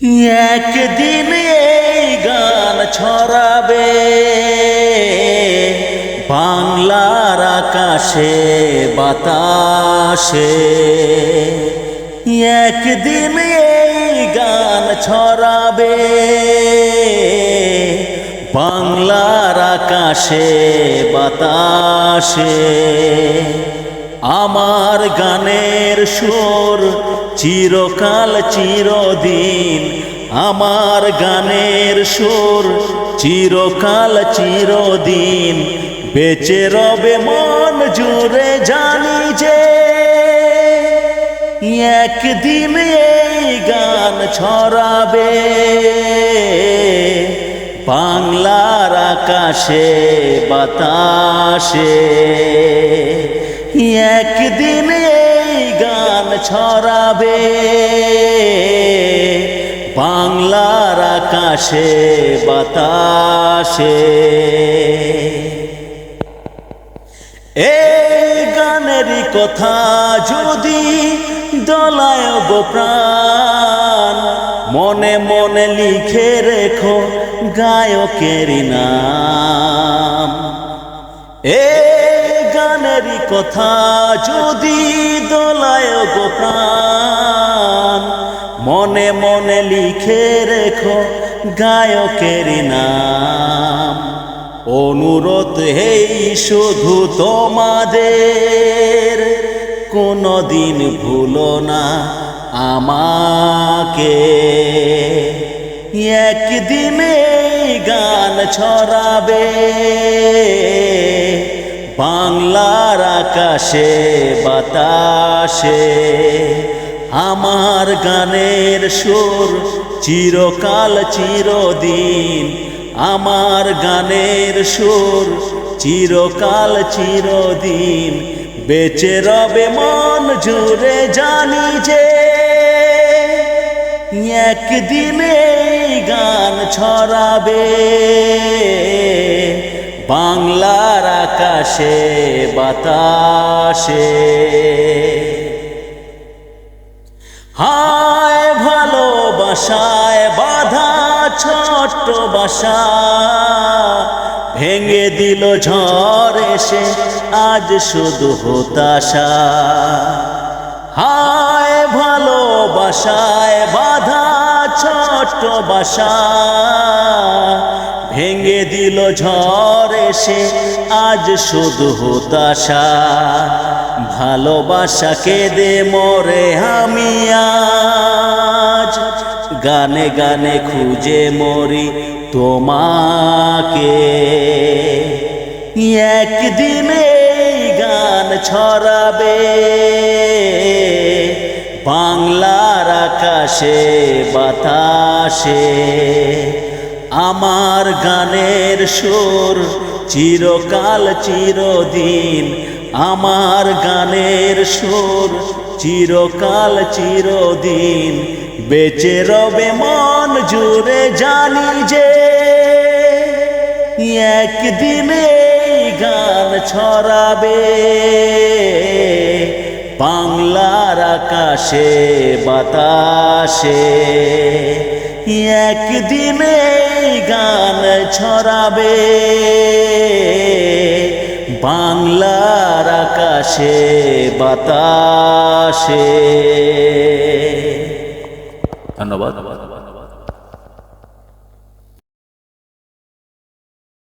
একদিন এই গান ছড়াবে বাংলার আকাশে বাতাসে। একদিন এই গান ছড়াবে বাংলার আকাশে বাতাসে। আমার গানের সুর চিরকাল চিরদিন, আমার গানের সুর চিরকাল চিরদিন বেঁচে রবে মন জুড়ে। জানি যে একদিন এই গান ছড়াবে বাংলার আকাশে বাতাসে। একদিন এই গান ছড়াবে বাংলার আকাশে বাতাসে। এই গানেরই কথা যদি দোলায় গো প্রাণ, মনে মনে লিখে রেখো গায়কের নাম। এই গানেরই কথা যদি দোলায় গো প্রাণ, মনে মনে লিখে রেখো গায়কের নাম। অনুরোধ হেই শুধু তোমাদের, কোনদিন ভুলো না আমাকে। একদিন এই গান ছড়াবে বাংলার আকাশে বাতাসে। আমার গানের সুর চিরকাল চিরদিন, আমার গানের সুর চিরকাল চিরদিন বেঁচে রবে মন জুড়ে। জানি যে একদিন এই গান ছড়াবে বাংলার আকাশে বাতাসে। হায় ভালোবাসায় বাঁধা ছোট্ট বাসা, ভেঙে দিল ঝড় এসে আজ শুধু হতাশা। হায় ভালোবাসায় বাঁধা ছোট্ট বাসা, ভেঙে দিল ঝড় এসে আজ শুধু হতাশা। ভালোবাসা কেঁদে মরে আমি আজ, গানে গানে খুঁজে মরি তোমাকে। একদিন এই গান ছড়াবে বাংলার আকাশে বাতাসে। আমার গানের সুর চিরকাল চিরদিন, আমার গানের সুর চিরকাল চিরদিন বেঁচে রবে মন জুড়ে। জানি যে একদিন এই গান ছড়াবে বাংলার আকাশে বাতাসে। একদিন এই গান ছড়াবে বাংলার আকাশে বাতাসে। ধন্যবাদ।